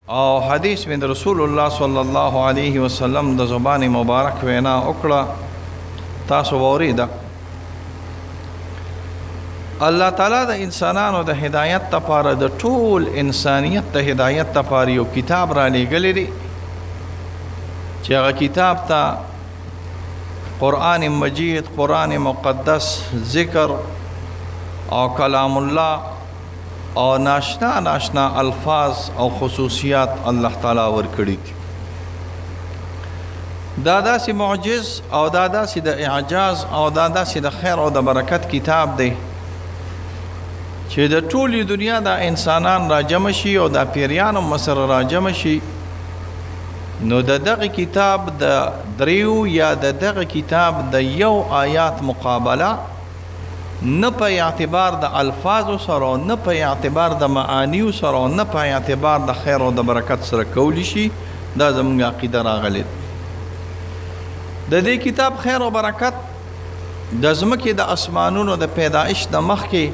او حدیث من رسول الله صلی الله علیه وسلم د زبان مبارک وینا وکړه تاسو وریده الله تعالی د انسانانو د هدایت لپاره د ټول انسانیت د هدایت لپاره یو کتاب را لېږلی دی چې هغه کتاب ته قرآن مجید، قرآن مقدس، ذکر او کلام الله او ناشنا الفاظ او خصوصیات الله تعالی ورکړي دي. دا داسې معجز او دا داسې د اعجاز او دا داسې د خیر او د برکت کتاب دی چې د ټولې دنیا د انسانان را جمع شي او د پیریانو مسره را جمع شي، نو د دغه کتاب د دریو یا د دغه کتاب د یو آیات مقابله نه په اعتبار د الفاظو سره، نه په اعتبار د معانیو سره، نه په اعتبار د خیر او د برکت سره کولی شي. دا زموږ عقیده راغلی د دې کتاب خیر او برکت د ځمکې د اسمانونو د پیدایش د مخکې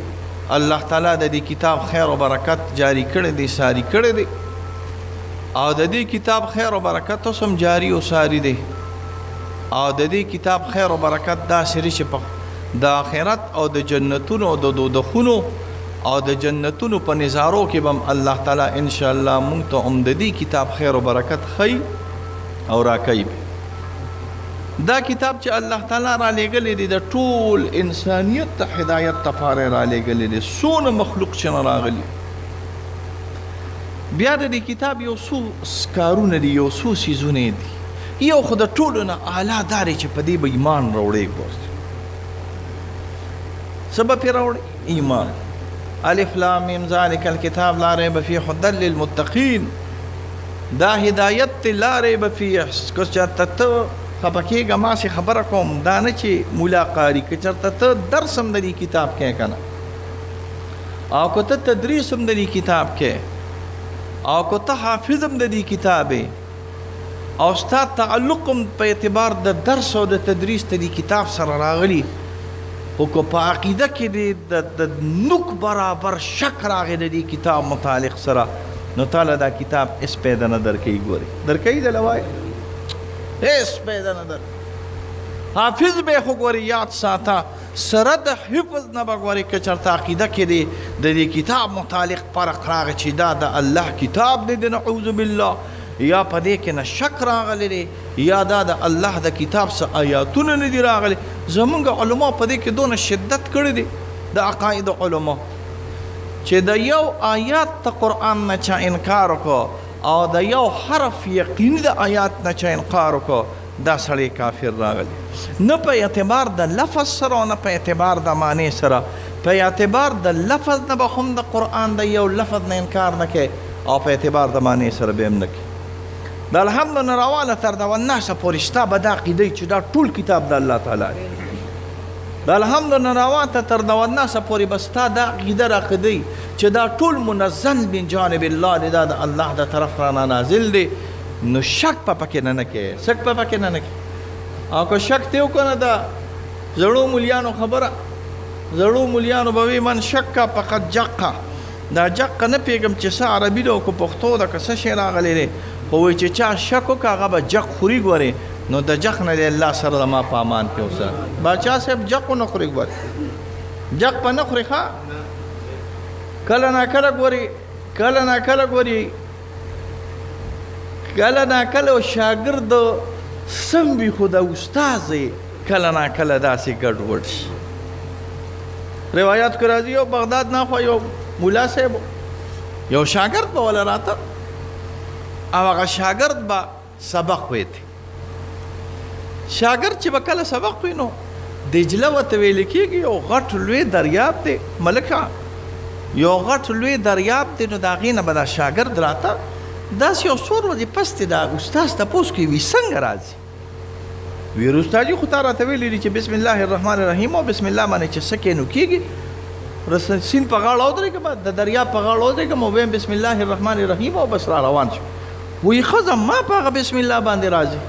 الله تعالی د دې کتاب خیر او برکت جاری کړی دی، ساری کړی دی، او د دې کتاب خیر او برکت هم جاری او ساری دی. او د دې کتاب خیر او برکت دا سری چې په د آخرت او د جنتونو او د دوزخونو او د جنتونو په نظارو کې بم الله تعالی ان شاء الله مونږ ته هم د دې کتاب خیر او برکت خی او راکوي. دا کتاب چې الله تعالی را لېږلی دی د ټول انسانیت ته هدایت لپاره را لېږلی دی. څونه مخلوق چې نه راغلي، بیا د دې کتاب یو څو کارونه دي، یو څو څیزونه دي. یو خو د ټولو نه اعلی دا دی چې په دې به ایمان راوړی. ګوره سبب پی راوړی ایمان. الف لام میم ذالک الکتاب لا ریب فیه هدی للمتقین. دا هدایت لا ریب فیه. که چېرته ته خفه کېږه ما سې خبره کوم، دا نه چې مولا قاري، که چېرته ته درس هم د دې کتاب کې که نه، او که ته تدریس هم د دې کتاب کې، او که ته حافظ هم د دې کتاب او ستا تعلق هم په اعتبار د درس او د تدریس د دې کتاب سره راغلی، خو که په عقیده کې د نوک برابر شک راغی د دې کتاب متعلق سره، نو تعالی دا کتاب اس پیدا نه درکوي. ګورې درکوي د لوای اس پیدا نه در. حافظ به خو ګورې یاد ساته، سره د حفظ نه به ګورې که چېرته عقیده کې د دې کتاب متعلق فرق راغی چې دا د الله کتاب دی، د نعوذ بالله، یا په دې کې نه شک راغلی دی، یا دا د الله د کتاب څه آیاتونه نه دي راغلي. زمونږ علما په دې کې دونه شدت کړی دی د عقاید علما چې د یو آیات ته قرآن نه چا انکار وکړو او د یو حرف یقیني د آیات نه چا انکار وکړو، دا سړی کافر راغلی. نه په اعتبار د لفظ سره او نه په اعتبار د معنی سره، په اعتبار د لفظ نه به هم د قرآن د یو لفظ نه انکار نه کوي، او په اعتبار د معنی سره به هم نه کوي. د الحمد نه راواله تر د والناسه پورې شته به دا عقیده چې دا ټول کتاب د الله تعالی دی. د الحمد نه راواته تر د والناسه پورې به ستا دا عقیده راقیدی چې دا ټول منزل من جانب الله دی، دا د الله د طرف رانه نازل دی. نو شک په پکې نه کوي، شک په پکې نه کوي. او که شک ته وکړه د زړو مولیانو خبره، زړو مولیانو به وي من شک فقط جقه. دا جقه نه پیږم چې څه عربي ده او که پښتو ده که څه شی راغلی دی، خو وایي چې چا شک وکړه هغه به جق خوري. ګورې نو د جق نه دی الله سره د ما په امان کې اوسه. باچا صاحب جق نه خوري، ګورې جق په نه خوري. ښه کله نا کله ګورې، کله نا کله ګورې، کله نا کله شاګرد سم وي خو د استاذ کله نا کله داسې ګډوډ شي. روایات کې راځي یو بغداد نه خو یو مولا صاحب یو شاګرد به ولا راته، او هغه شاګرد به سبق ویتی. شاګرد چې به کله سبق وي نو دجله ورته ویل کېږي، یو غټ لوی دریاب دی ملکه، یو غټ لوی دریاب دی. نو د هغې نه به دا شاګرد راته داسې یو څو ورځې پس دی د استاذ تپوس کوي، وي څنګه راځي؟ وی استاد جي خو تا راته ویلي دي چې بسم الله الرحمن الرحیم او بسم الله باندې چې څه کې نو کېږي. سیند په غاړه ودرېږم، د دریاب په غاړه ودرېږم او ویم بسم الله الرحمن الرحیم او بس را روان شو. وی ښځه ما په هغه بسم الله باندې راځي،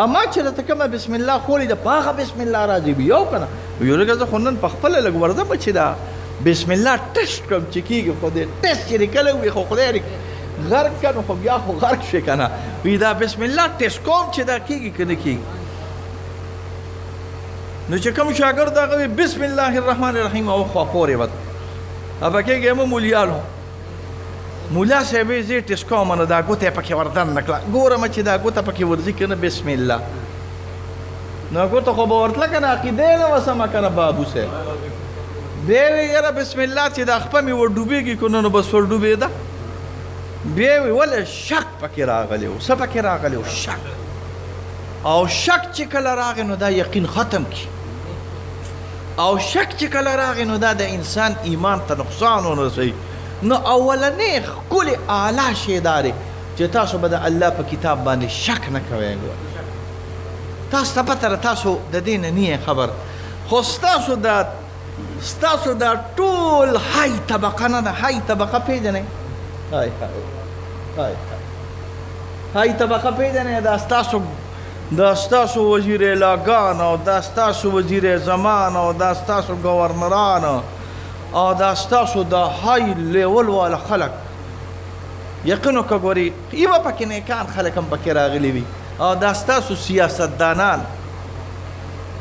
اما چې راته کومه بسم الله خولې ده په هغه بسم الله راځي. وي یو که نه؟ وی لږه زه خو نن په خپله لږ ورځم چې دا بسم الله ټسټ کړم چې کېږي، خو دې ټسټ چې دې کله وي خو خدای غرق کنو خو بیا خو غرق شي کنه وی دا بسم الله ټیسټ کوم چې دا کیږي کنه کیږي نو چې کوم شاګرد هغه بسم الله الرحمن الرحیم او خو پورې وت ابا کېږي مو مولیانو مولا صاحب زه ټیسټ کوم نو دا ګوته پکې وردان نکړه ګورم چې دا ګوته پکې ورځي کنه بسم الله نو ګوته خو به ورتله کنه عقیده نه وسمه کنه بابو صاحب بیا یاره بسم الله چې دا خپه مې ور ډوبېږي کنه نو بس ور ډوبېده بیا وی ولې شک پکې راغلی و څه پکې راغلی و شک او شک چې کله راغی نو دا یقین ختم کی او شک چې کله راغی نو دا د انسان ایمان ته نقصان ورسوي نو اولنې ښکلې اعلی شی دا دی چې تاسو به د الله په کتاب باندې شک نه کوئ تاسو ته پته تاسو د دې نه نه خبر خو ستاسو دا ټول های طبقه نه ده های طبقه پیژنئ های طبقه پیژنئ دا ستاسو وزیر اعلاګان او دا ستاسو وزیر زمان او دا ستاسو گورنران او دا ستاسو د های لیول والا خلک یقینو که ګوري یوه پکې نیکان خلک هم پکې راغلي وي او دا ستاسو سیاستدانان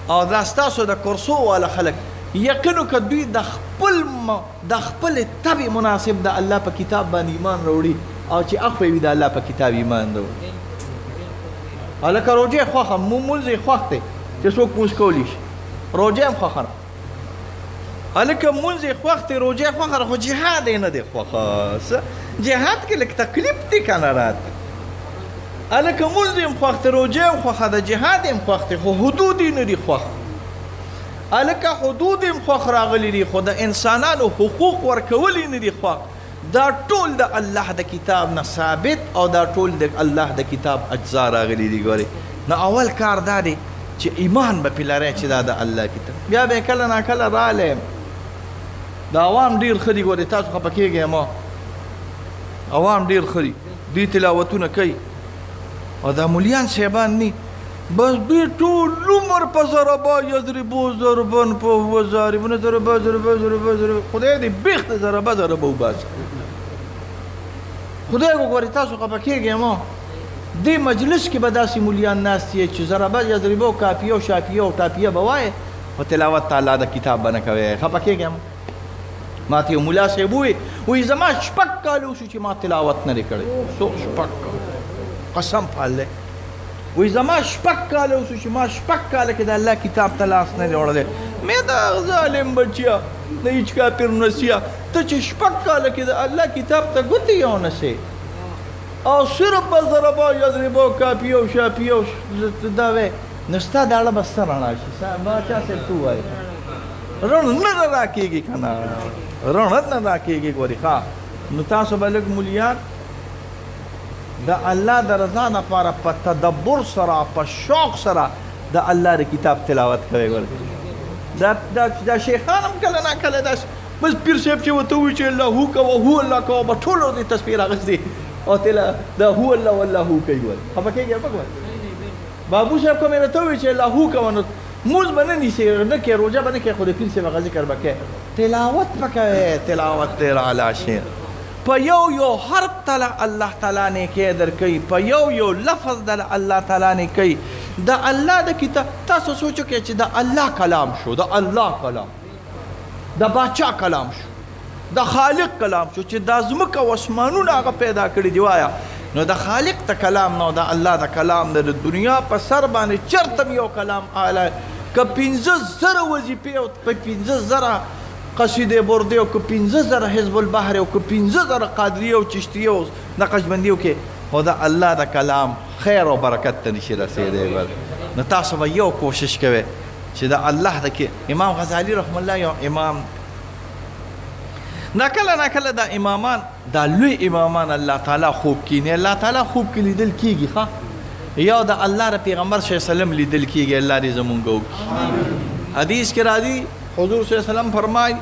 او دا ستاسو د کرسو والا خلک یقینو که دوی د خپل طبع مناسب د الله په کتاب باندې ایمان راوړي او چې اخوی وي د الله په کتاب ایمان راوړي هلکه روژې خوښه مونځ یې خوښ دی چې څوک مونځ کولی شي روژې هم خوښه نه هلکه مونځ یې خوښ دی روژې خوښه ده خو جهاد یې نه دی خوښه جهاد کې لږ تکلیف دی که نه راته هلکه مونځ یې هم خوښ دی روژې هم خوښه ده جهاد یې هم خوښ دی خو حدود یې نه دي خوښ هلکه حدود هم خوښ راغلي دي خو د انسانانو حقوق ورکول یې نه دي خوښ دا ټول د الله د کتاب نه ثابت او دا ټول د الله د کتاب اجزا راغلي دي ګورې نو اول کار دا دی چې ایمان به پې لرئ چې دا د الله کتاب بیا به یې کله ناکله رالی د عوام ډېر ښه دي ګورې تاسو خفه کېږئ ما عوام ډېر ښه دي دوی تلاوتونه کوي او دا مولیان صاحبان ني بس دوی ټول عمر په ضربا یضربو ضربن په هو ضاربونه ضربه خدای دې بیخ د ضربه وباسي خدای وګورې تاسو خفه کېږئ ما دې مجلس کې به داسې مولیان ناست یې چې ضربه یضربو کافیه او شافیه او ټاپیه به وایې خو تلاوت ته الله د کتاب به نه کوئ خفه کېږئ ما ته یو ملا صاحب وایي زما 6 کاله وشو چې ما تلاوت نه دی کړی څوک 6 کاله قسم په الله وی زما 6 کاله اوسو چې ما 6 کاله کې د الله کتاب ته لاس نه دی وړلی مې دا ظالم بچیا د هیچ کافر نسیه ته چې 6 کاله کې د الله کتاب ته ګوتې یو نسې او صرف به ضربا یضربو کاپیه او شاپیه او دا وی نو ستا د اړه به څه رڼا شي باچا صاحب تو وایي رڼا نه راکېږي که نه رڼا نه راکېږي ګورې ښه نو تاسو به لږ مولیان د الله د رضا لپاره په تدبر سره په شوق سره د الله د کتاب تلاوت کوي دا شیخان هم کله ناکله داسې بس پیر صاحب چې ورته ووایي چې الله هو کوه هو الله کوه به ټولو دې تصویر اخیستې او دا هو الله والله هو کوي ول خفه کېږي بابو صاحب که مې راته ووایي چې الله هو کوه نو مونځ به نه نیسې نه کې روژه به نه کې خو د پیر صاحب هغه ذکر به کې تلاوت به کوې تلاوت ډېر اعلی شی په یو حرف تعالی الله تعالی نیکي درکوي په یو لفظ د الله تعالی نیکي د الله د کتاب تاسو سوچو کې چې د الله کلام شو د الله کلام د باچا کلام شو د خالق کلام شو چې د ځمکه او اسمانونه هغه پیدا کړي دی وایا نو د خالق ته کلام نو د الله د کلام د دنیا په سر باندې چرته یو کلام اعلی که 15,000 وظیفې او په 15,000 قصیده برده او که 15,000 حزب البحر او که 15,000 قادریه او چشتیه او نقشبندی او کې خو د الله د کلام خیر او برکت ته نشي رسېدی نو تاسو به یو کوشش کوئ چې د الله د امام غزالی رحم الله یو امام ناکله دا امامان دا لوی امامان الله تعالی خوب کینی الله تعالی خوب کې لیدل کیږي ښه یا د الله د پیغمبر صلی الله علیه وسلم لیدل کیږي الله دې زمونږ وکړي حدیث کې راځي حضور صلی الله علیه وسلم فرمای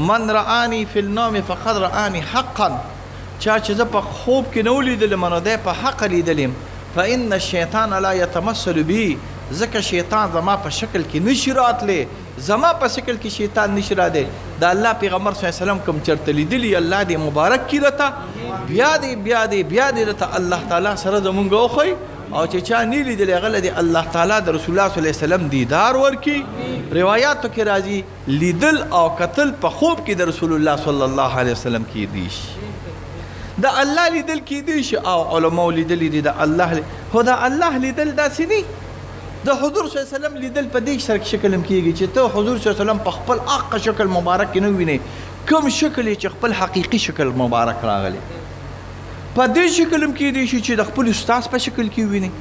من رآنی فی النوم فقد رآنی حقا چا چې زه په خوب کې نه ولیدلم نو دی په حق لیدلم فإن الشیطان لا یتمثل بی ځکه شیطان زما په شکل کې نشي راتلی، زما په شکل کې شیطان نشي رادی. د الله پیغمبر صلی الله علیه وسلم کوم چرته لیدلی الله دې مبارک کړي راته، بیا دې راته الله تعالی سره زمونږ وښیي، او چې چا نه لیدلی هغه له دې الله تعالی د رسول الله صلی الله علیه وسلم دیدار ورکړي. روایاتو کې راځي لیدل او قتل په خوب کې د رسول الله صلی الله علیه وسلم کېدی شي، د الله لیدل کېدی شي او علماء لیدلی دي د الله، خو د الله لیدل داسې نه، د حضور صلی الله علیه وسلم لیدل په دې شکل هم کېږي چې ته حضور صلی الله علیه وسلم په خپل حق شکل مبارک کې نه وینې، کوم شکل چې خپل حقیقي شکل مبارک راغلی، په دې شکل هم کېدی شي چې د خپل استاد په شکل کې وینې،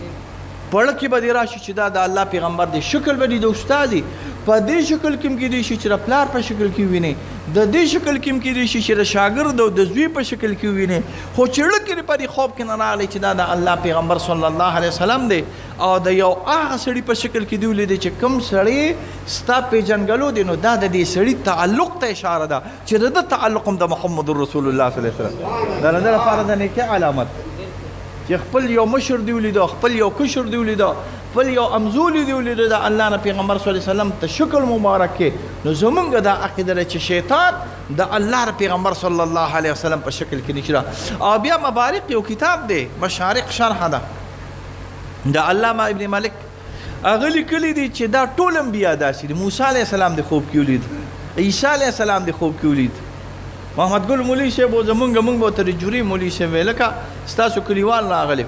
پړه کې به دې راشي چې دا د الله پیغمبر دی، شکل به دې د استاد دی، په دې شکل کې هم کېدی شي چې د پلار په شکل کې وینې، د دې شکل کې هم کېدی شي چې د شاګرد او د زوی په شکل کې وینې، خو چې لکه په دې خوب کې نه راغلی چې دا د الله پیغمبر صلی الله علیه وسلم دی او د یو هغه سړي په شکل کې دی ولیدی چې کوم سړی ستا پیژنګلو دی، نو دا د دې سړي تعلق ته اشاره ده چې د تعلق هم د محمد رسول الله صلی الله علیه وسلم دا نه لپاره د نیکۍ علامت چې خپل یو مشر دی ولیدو، خپل یو کشر دی ولیدو، خپل یو امزولی دی ولیدو د الله نه پیغمبر صلی الله علیه وسلم ته شکل مبارک کې، نو زمونږ دا عقیده ده چې شیطان د الله پیغمبر صلی الله علیه وسلم په شکل کې نشي را. او بیا مبارک یو کتاب دی مشارق شرح ده د علامه ابن مالک، هغه لیکلی دی چې دا ټول انبیا داسې دي، موسی علیه السلام د خوب کې ولید، عیسی علیه السلام د خوب کې ولید، محمد ګل مولوي صاحب زمونږ به ورته جوري مولوي صاحب لکه ستاسو کلیوال راغلی،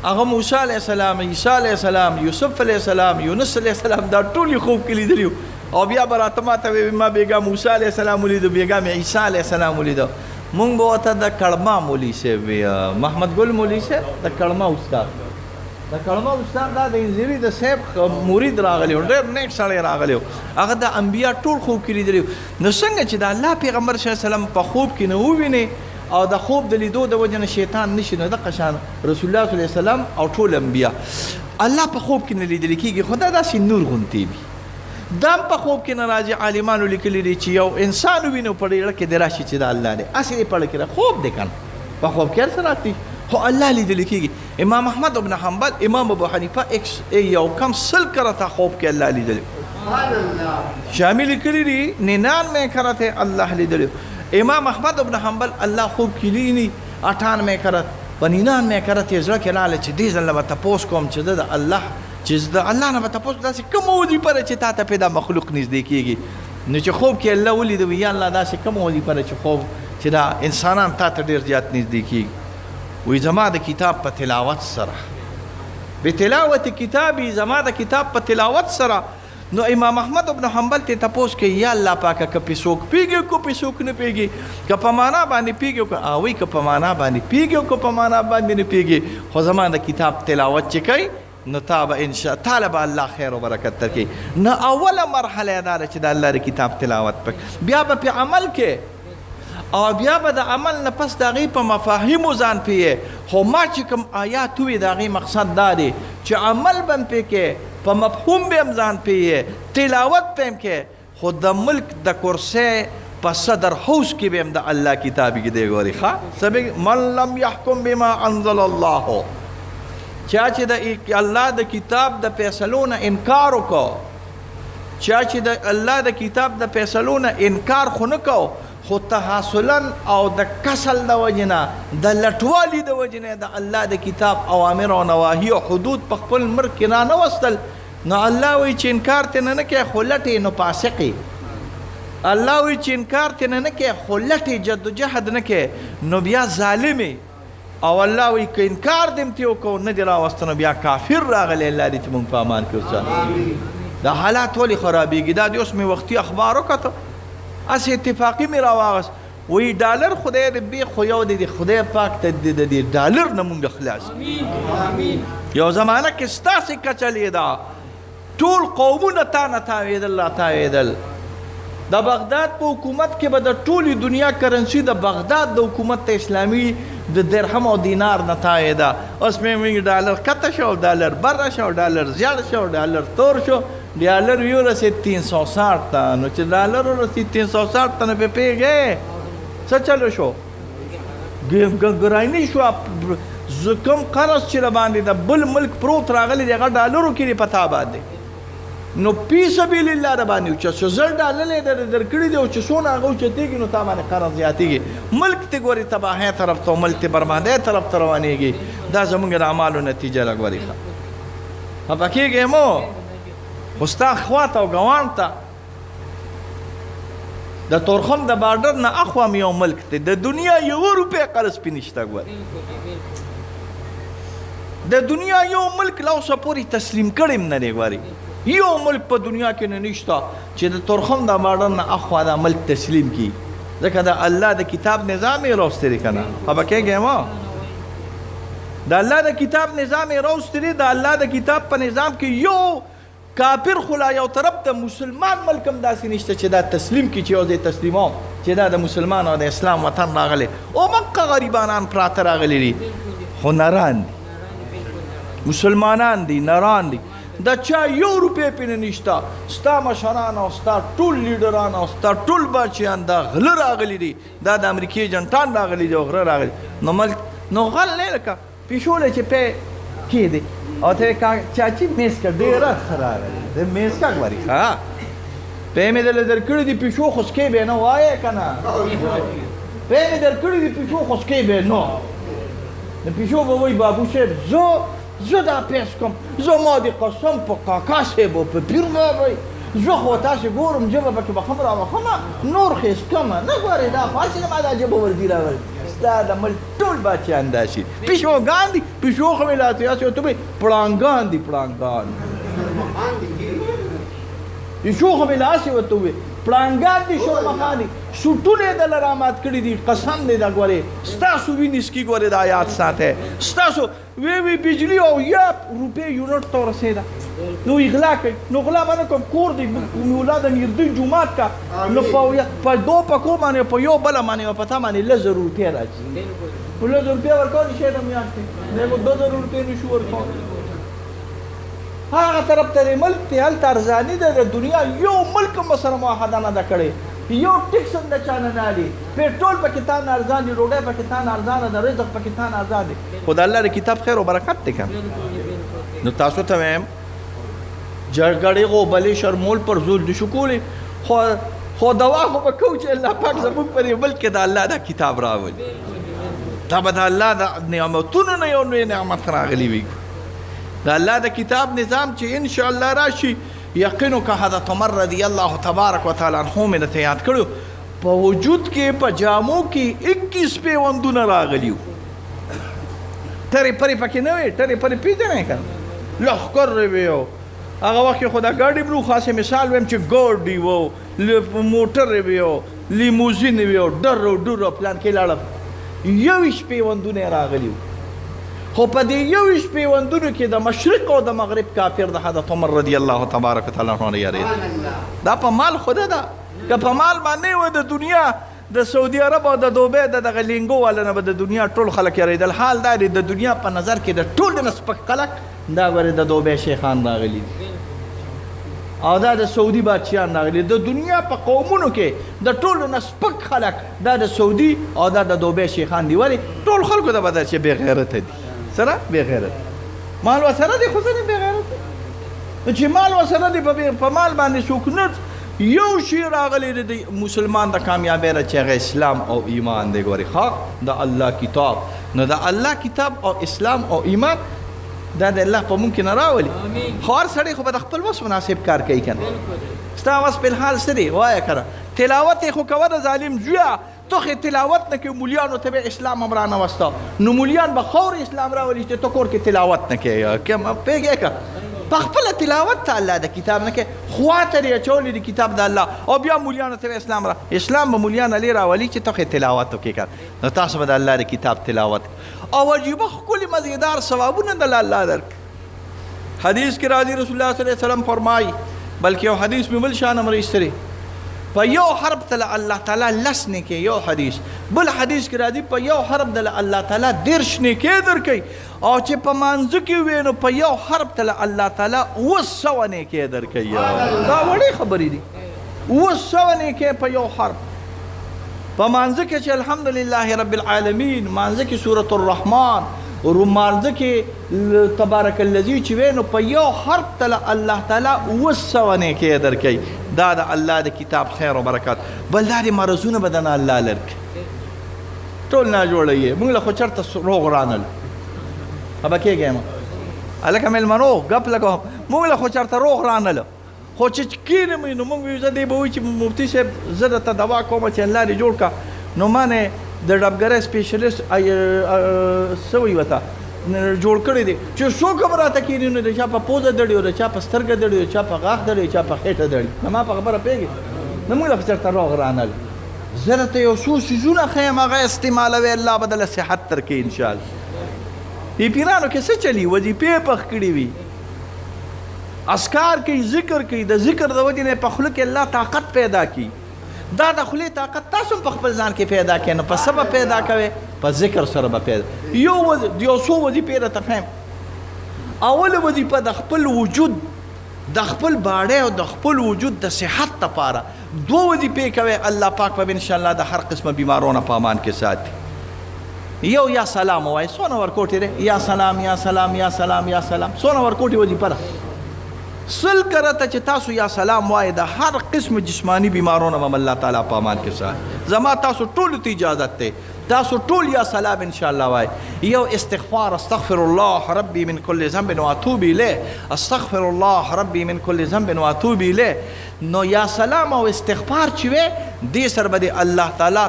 هغه موسی علیه السلام، عیسی علیه السلام، یوسف علیه السلام، یونس علیه السلام دا ټول خوب کې لیدلی، او بیا به راته ماته وایي ما بیګا موسی علیه السلام ولیدو، بیګا مې عیسی علیه السلام ولیدو. مونږ به ورته د کړما مولوي صاحب محمد ګل مولوي صاحب د کړما استاد، د کړما استاد دا د انځري د صاحب مرید راغلی و، ډېر نیک سړی راغلی و، هغه د انبیا ټول خوب کې لیدلی. نو څنګه چې د الله پیغمبر صلی الله علیه وسلم په خوب کې نه ووینې او د خوب د لیدو د وجه نه شیطان نشي، نو دغه شان رسول الله صلی الله علیه وسلم او ټول انبیا الله په خوب کې نه لیدل کېږي، خو دا داسې نور غوندې وي، دا په خوب کې نه راځي. عالمانو لیکلي دي چې یو انسان ووینو په ډېره کې د راشي چې د الله دی، هسې دې پړه کې خوب دی که نه، په خوب کې هر څه راتلي، خو الله لیدل کېږي. امام احمد ابن حنبل، امام ابو حنیفه یو کم 100 کرته خوب کې الله لیدل، شامل کړي دي 99 کرته الله لیدل. امام احمد ابن حنبل الله خوب کې لینی 98 کرت په 99 کرت یې زړه کې لاله چې دې ځل به تپوس کوم چې د الله چې د الله نه به تپوس داسې کوم وظیفه چې تا ته پیدا مخلوق نږدې کېږي، نو چې خوب کې الله ولید یا الله داسې کوم وظیفه چې خوب چې دا انسانان تا ته ډېر زیات نږدې کېږي. وی زما د کتاب په تلاوت سره، بتلاوت کتابي، زما د کتاب په تلاوت سره. نو امام احمد ابن حنبل ته تپوس کې یا الله پاکه که پیسوک پیږي کو پیسوک نه پیږي، که په معنا باندې پیږي کو اوی که په معنا باندې پیږي کو په معنا باندې نه پیږي، خو زما د کتاب تلاوت چې کوي نو تابه ان شاء طالب الله خیر او برکت ترکي. نو اوله مرحله دا چې د الله د کتاب تلاوت پک، بیا به په عمل کې او بیا به د عمل نه پس د هغې په مفاهیمو ځان پیې، خو ما چې کوم آیات وي د هغې مقصد دا دی چې عمل به هم پې کې، په مفهوم به هم ځان پیې، تلاوت به هم کې، خو د ملک د کرسۍ په صدر حوض کې به هم د الله کتاب کې دی ګوري. ښه سبق من لم يحكم بما انزل الله، چا چې د الله د کتاب د فیصلو نه انکار وکړو، چا چې د الله د کتاب د فیصلو نه انکار خو نه کو، خو تحاصلا او د کسل د وجې نه، د لټوالي د وجې نه د الله د کتاب اوامر او نواهي او حدود په خپل ملک کې را نه وستل، نو الله وایي چې انکار ترې نه کوې خو لټې نو فاسق یې، الله وایي چې انکار ترې نه کوې خو لټې جدوجهد نه کوې نو بیا ظالم یې، او الله وایي که انکار دې هم ترې وکړو نه دې راوسته نو بیا کافر راغلی. الله دې چې مونږ په امان کې اوسه. دا حالات ولې خرابېږي؟ دا د اوس مې وختي اخبار وکتو، اس اتفاقی می راواغس، وی ډالر خدای دې بی خو یو دې خدای پاک ته دې ډالر نه مونږ خلاص. یو زمانہ کې ستاسې کچلې ده، ټول قومونه تا نه تاوېدل را تاوېدل. د بغداد په حکومت کې به د ټولې دنیا کرنسي د بغداد د حکومت اسلامي د درهم او دینار نه تاوېده. اوس مې ډالر کته شو، ډالر بره شو، ډالر زیړ شو، ډالر تور شو، ډالر یو رسید 360 ته. نو چې ډالر رسید 360 ته نه پې پیږې څه چلو شو؟ ګراني شو کوم قرض چې را باندې د بل ملک پروت راغلی دی هغه ډالرو کې دی پتا باندې نو فی سبیل الله را باندې چې زر ډالر درکړي دی او چې څونه هغه اوچتېږي نو تا باندې قرض زیاتېږي ملک ته ګوري تباهۍ طرف ته ملک ته بربادۍ طرف ته روانېږي دا زموږ د اعمالو نتیجه ده ګورې ښه خفه کېږې مو خو ستا خوا ته او ګاونډ ته د تورخم د بارډر نه اخوا مې یو ملک دی د دنیا یو روپۍ قرض پې نشته ګورې د دنیا یو ملک لا اوسه پورې تسلیم کړی م نه دی ګورې یو ملک په دنیا کې نه نشته چې د تورخم د بارډر نه اخوا دا ملک تسلیم کړي ځکه د الله د کتاب نظام یې راوستی دی که نه خفه کېږې ما د الله د کتاب نظام یې راوستی دی د الله د کتاب په نظام کې یو کافر خو لا یو طرف ته مسلمان ملک هم داسې نشته چې دا تسلیم کړي چې یو ځای تسلیموم چې دا د مسلمان او د اسلام وطن راغلی او مکه غریبانان پراته راغلي دي خو نران دي مسلمانان دي نران دي د چا یو روپۍ پې نه نشته ستا مشران او ستا ټول لیډران او ستا ټول بچیان دا غله راغلي دي دا د امریکې ایجنټان راغلي دي او غره راغلي نو ملک نو غل نه لکه پیشولی چې پې کېدې او ته چاچی میز کا ډېره ښه راغلې د میز کا ګورې ښه پې مې دله درکړي دي پیشو خو سکې به نه وایې که نه پې مې درکړي دي پیشو خو سکې به نه د پیشو به وایي بابو صاحب زه دا پیس کوم زما د قسم په کاکا صاحب او په پیر بابی زه خو تاسې ګورم ژبه پکې به خم راوخمه نور خیس کمه نه ګورې دا پاسې ما دا ژبه وردي راغلې ستا د ملک ټول بچیان داسې پیشوګان دي پیشو خو مې لا تاسې ورته وایي پړانګان دي پړانګان پیشو خو مې لا هسې ورته وایي پړانګان دي شورمخان دي سوټونه یې دله رامات کړي دي قسم دی دا ګورې ستاسو وینې سکي ګورې دا یاد ساتی ستاسو وی بجلی او یا روپۍ یونټ ته ورسېده نو اغلا کوي نو غلا به نه کوم کور دی مولا د نیردوی جومات کا نو په دو پکو باندې په یو بله باندې په تا باندې 1000 روپۍ راځي په 1000 روپۍ ورکولی شی د میاشتې دغه 2000 روپۍ نشو ورکولی هغه طرف ته د ملک دی هلته ارزاني ده د دنیا یو ملک هم سره معاهده نه ده کړې یو ټکس هم د چا نه نه اخلي پېټرول پکې تا نه ارزان دي ډوډۍ پکې تا نه ارزانه ده رزق پکې تا نه ارزان دی خو د الله د کتاب خیر و برکت دی که نو تاسو ته وایم جګړې غوبلې شرمول پر زور نشو کولی خو دوا خو به کوو چې الله پاک زموږ په دې ملک کې د الله دا کتاب راولي دا به د الله د نعمتونو نه یو لوی نعمت راغلی وي د الله د کتاب نظام چې انشاءالله راشي یقینو که حضرت عمر رضی الله تبارک و تعالی عنہ مې درته یاد کړو په وجود کې په جامو کې 21 پیوندونه راغلي وو ټرې پرې پکې نه وې ټرې پرې پېژنئ که لښکر وې هغه وخت کې خو دا ګاډي بلو خاصې مثال ویم چې ګاډي وو موټر وې لیموزین وې ډر او ډور پلان کې لاړم 21 پیوندونه راغلي وو خو په دې 21 پیوندونو کې د مشرق او د مغرب کافر د حضرت عمر رضی الله تبارک وتعالی عنہ یارید دا په مال خود ده که په مال باندې و د دنیا د سعودي عرب او د دوبۍ د دغه لینګو والا نه به د دنیا ټول خلک یاریدل حال دا دی د دنیا په نظر کې د ټول نه سپک خلک دا ورې د دوبۍ شیخان راغلي او دا د سعودي بادشاهان راغلي د دنیا په قومونو کې د ټولو نه سپک خلک دا د سعودي او دا د دوبۍ شیخان دي ولې ټول خلکو د بدل چې بې غیرته دي سره بې غیرت مال وسره دي خو ځنې بې غیرت چې مال وسره دي په مال باندې څوک نه یو شی راغلی دی مسلمان د کامیابۍ نه چې هغه اسلام او ایمان دی ګورې ښه د الله کتاب نو د الله کتاب او اسلام او ایمان دا د الله په ممکن نه راولي خو هر سړی خو به د خپل وس مناسب کار کوي که نه ستا وس فلحال څه دی وایه که نه تلاوت یې خو کوه د ظالم زویه تو خې تلاوت نه کوي مولیانو ته به اسلام هم رانوسته نو مولیان به خور اسلام راولي چې ته کور کې تلاوت نه کوې پوهېږې که په خپله تلاوت ته الله د کتاب نه کوې خوا ته یې اچولی د کتاب د الله او بیا مولیانو ته اسلام اسلام به مولیان علی راولي چې ته خې تلاوت وکړې که نو تاسو به د الله د کتاب تلاوت او عجیبه ښکلي مزیدار ثوابونه د الله درک حدیث کې راځي رسول الله صلی الله علیه وسلم فرمایي بلکې یو حدیث مې بل شان هم راایستلی په یو حرف ته الله تعالی 10 نیکۍ یو حدیث بل حدیث کې راځي په یو حرف ته الله تعالی 10 نیکۍ درکوي او چې په مانځه کې وي نو په یو حرف ته الله تعالی 200 نیکۍ درکوي دا وړې خبرې دي 200 نیکۍ په یو حرف په مانځه کې چې الحمدلله رب العالمین، مانځه کې سورة الرحمن، مانځه کې تبارک الذی چې وینو په یو حرف تله الله تعالی 200 نیکۍ درکوي. دا د الله د کتاب خیر و برکات. بل دا د مرضونه به دنه الله لرکړي. ټول ناجوړه یې موږ له خو چېرته روغ رانل خبه کېږی یم هلکه مېلمنو ګپ لګوم موږ له خو چېرته روغ رانله خو چې کښېنم نو موږ وایو زه دې به وایي چې مفتي صاحب زه درته دوا کومه چې الله دې جوړ کړه نو ما نه د ډبګرۍ سپېشلیسټ څه وایي ورته جوړ کړی دی چې څوک هم راته کښېني نو د چا په پوزه دړي او د چا په سترګه دړي او چا په غاښ دړي او چا په خېټه دړي نو ما په خبره پوهېږي نو موږ له خو چېرته روغ رانل. زه درته یو څو څیزونه ښیم هغه استعمالوئ الله به دله صحت درکوي انشاءالله. پیرانو کې څه چلی وظیفې پخ کړي وي اسکار کوي ذکر کوي د ذکر د وجې نه په خوله کې الله طاقت پیدا کړي. دا د خولې طاقت تاسو هم په خپل ځان کې پیدا کړئ نو په څه به پیدا کوئ په ذکر سره به پیدا. یو څو وظیفې راته ښیم. اوله وظیفه د خپل وجود د خپل باړی او د خپل وجود د صحت دپاره 2 وظیفې کوئ الله پاک به انشاءالله د هر قسمه بیمارونه په امان کې ساتي. یو یا سلام وای څونه ورکوټې دی یا سلام یا سلام یا سلام یا سلام څونه ورکوټې وظیفه ده. سل کرته چې تاسو یا سلام وای د هر قسم جسمانی بیمارونه هم الله تعالی په امان کې ساتي. زما تاسو ټولو ته اجازت دی تاسو ټول یا سلام انشاءالله وای. یو استغفار استغفر الله ربي من كل ذنب واتوب الیه استغفر الله ربي من كل ذنب واتوب الیه. نو یا سلام او استغفار چې وې دې سره به د الله تعالی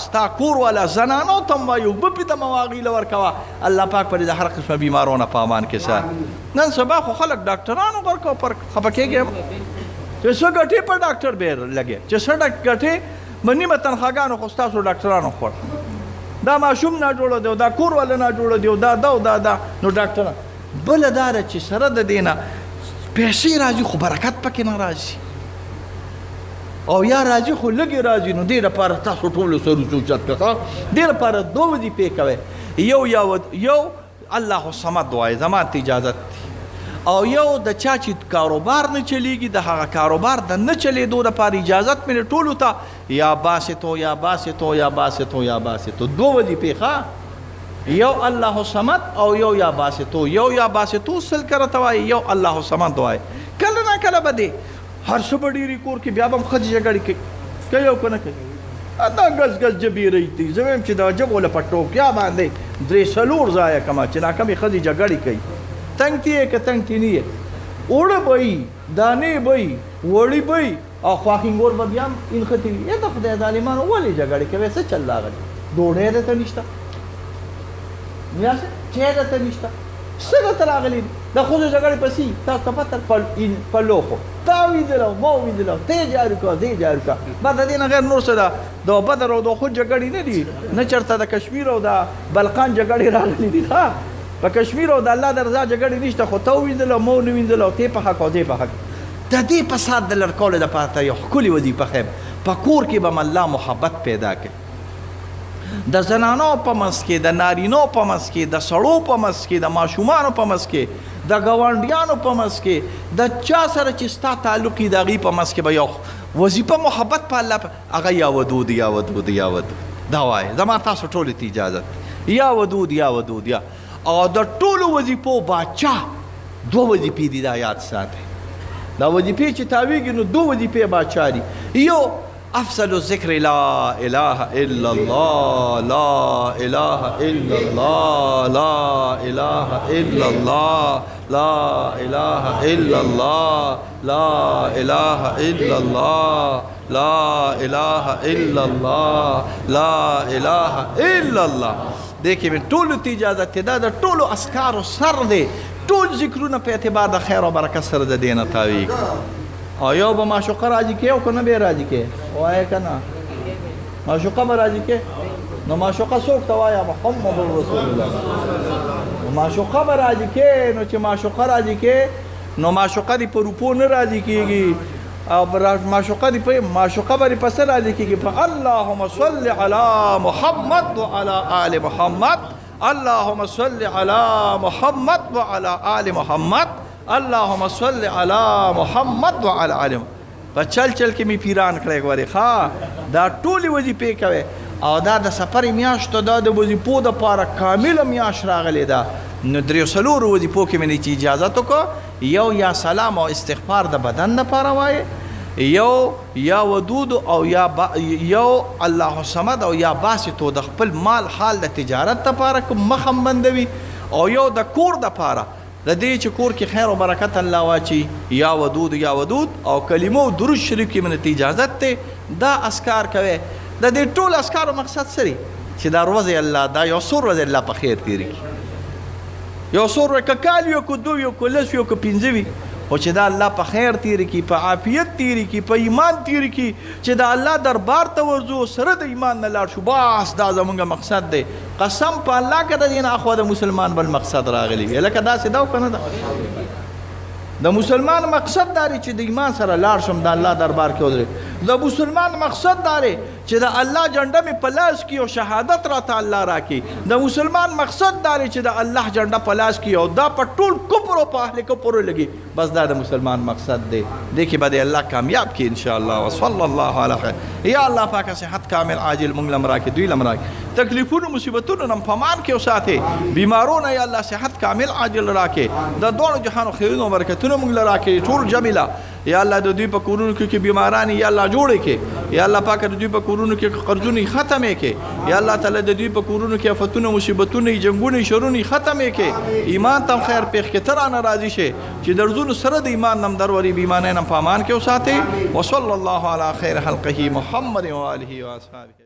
ستا کور والا زنانو ته هم وایو بپې ته مواغیله ورکوه الله پاک به د هر قسمه بیمارونه په امان کې ساتي. نن سبا خو خلک ډاکټرانو ورکوه پر خفه کېږي چې څه ګټې په ډاکټر بې لګې چې څه ګټې به نیمه تنخواګانو خو ستاسو ډاکټرانو خوړ دا ماشوم ناجوړه دی او دا کور والا ناجوړه دی او دا او دا نو ډاکټران. بله دا ده چې سره د دې نه پیسې راځي خو برکت پکې نه راځي او یا راځي خو لږې راځي. نو دې لپاره تاسو ټولو سره اوچت کړه دې لپاره 2 وظیفې کوئ. یو الله الصمد وایي زما ته اجازت دی او یو د چا چې کاروبار نه چلیږي د هغه کاروبار د نه چلیدو لپاره اجازت مې ټولو ته یا باسطو یا باسطو یا باسطو یا باسطو 2 وظیفې ښه. یو الله الصمد او یو یا باسطو. یو یا باسطو سل کرته وایي یو الله الصمد وایي. کله نه کله به دی هر څه به ډېرې کور کې بیا به هم ښځې جګړې کوي او که نه کوي دا ګز ګز جبې رهي زه وایم چې د ژبو له په ټوکیا باندې 3-4 ځایه کمه چې ناکمې ښځې جګړې کوي. تنګ تی یې که تنګ تی نه یې اوړه به وي دانې به وي وړي به وي او خواښینګور به بیا هم انښتې وي. یا د خدای ظالمانو ولې جګړې کوې څه چل راغلی ډوډۍ درته نشته یا څه چای درته نشته څه درته راغلي دي د ښځو جګړې پسې تاسو ته پته په لوښو تا ویدلو ما ویدلو ته یې جارو کړه دې جارو کړه. بعد د دې نه غیر نور څه ده د بدر او د احد جګړې نه دي نه چېرته د کشمیر او د بلقان جګړې راغلي دي. ښه په کشمیر او د الله د رضا جګړې نشته خو ته ووینځلو ما ونه وینځلو ته په حق او دې په حق. د دې فساد د لر کولو دپاره ته یو ښکلې وظیفه ښیم. په کور کې به م الله محبت پیدا کړي د زنانو په منځ کې د نارینو په منځ کې د سړو په منځ کې د ماشومانو په منځ کې د ګاونډیانو په منځ کې د چا سره چې ستا تعلق وي د هغې په منځ کې به یو وظیفه محبت په الله هغه یا ودود یا ودود یا ودود دا وایي. زما تاسو ټولو ته اجازت یا ودود یا ودود یا او د ټولو وظیفو باچا 2 وظیفې دي دا یاد ساتئ. دا وظیفې چې تاویږي نو 2 وظیفې باچا دي. یو افضل الذکر لا اله الا الله لا اله الا الله لا اله الا الله لا اله الا الله لا اله الا الله لا اله الا الله لا اله الا الله. دیکھیں میں ټولو ته اجازت دی دا د ټولو اسکارو سر دی ټول ذکرونه په اعتبار د خیر او برکت سره د دې نه تاویږي. او یو به معشوقه راځي کې او که نه به یې راځي کې وایه که نه معشوقه به راځي کې نو معشوقه څوک ته وایه محمد رسول الله. معشوقه به راځي کې نو چې معشوقه راځي کې نو معشوقه دې په روپو نه راځي کېږي او معشوقه دې په معشوقه به دې په څه راځي کېږي په اللهم صل علی محمد وعلى آل محمد اللهم صل علی محمد وعلى آل محمد اللهم صل علی محمد وعلى آل محمد. په چل چل کې می پیران کړی غوري ها دا ټولې وظیفې کوي او دا د سفر میاشت دا د وظیفو د پاره کامل میاشت راغلی دا نو درې څلورو وظیفو کې مې چې اجازه وکړه یو یا سلام او استغفار د بدن لپاره وایي یو یا ودود او یو الله صمد او یا باسطو د خپل مال حال د تجارت لپاره کوم مخم بندوي او یو د کور د لپاره د دې چې کور کې خیر او برکت الله واچي یا ودود او کلمو درود شریف کې منته اجازه ته دا اسکار کوي د دې ټول اسکارو مقصد سری چې دا ورځ الله دا یو څو ورځې الله په خیر تیری یو څو ورځې کال یو کو دو یو کو لس یو کو پنځه وي او چې دا الله په خیر تیری کی په عافیت تیری کی په ایمان تیری کی چې دا الله دربار ته ورځو سره د ایمان نه لاړ شو بس دا زمونږ مقصد دی قسم په الله کې د دین اخو د مسلمان بل مقصد راغلی لکه دا سدا کنه دا د مسلمان مقصد داري چې د ایمان سره لاړ شم د الله دربار کې ودرې د مسلمان مقصد داري چې د الله جنډه می پلاس کی او شهادت را تعالی راکې د مسلمان مقصد داري چې د الله جنډه پلاس کی او دا په ټول کفر او په اهل کفر لګي بس دا د مسلمان مقصد دی دغه به الله کامیاب کی ان شاء الله وصلی الله علی خیر یا الله پاک صحت کامل عاجل مونږ لم راکې دوی لم راکې تکلیفونو مصیبتونو نم پمان کې اوساته بیمارونو یا الله صحت کامل عاجل راکې د دوه جهانو خیرونو برکتونو مونږ لراکې ټول جمیلا یا الله د دوی په کورونو کې بیماران یا الله جوړې کې یا الله پاک د دوی په کورونو کې قرضونه ختمې کې یا الله تعالی د دوی په کورونو کې آفتونه مصیبتونه جنگونه شرونه ختمې کې ایمان تم خیر پیښ کې ترانه راضي شي چې درزونو سره د ایمان نم دروري بیمانه نم پامان کې اوساته وصلی الله علی خیر خلقه محمد و آله و اصحابه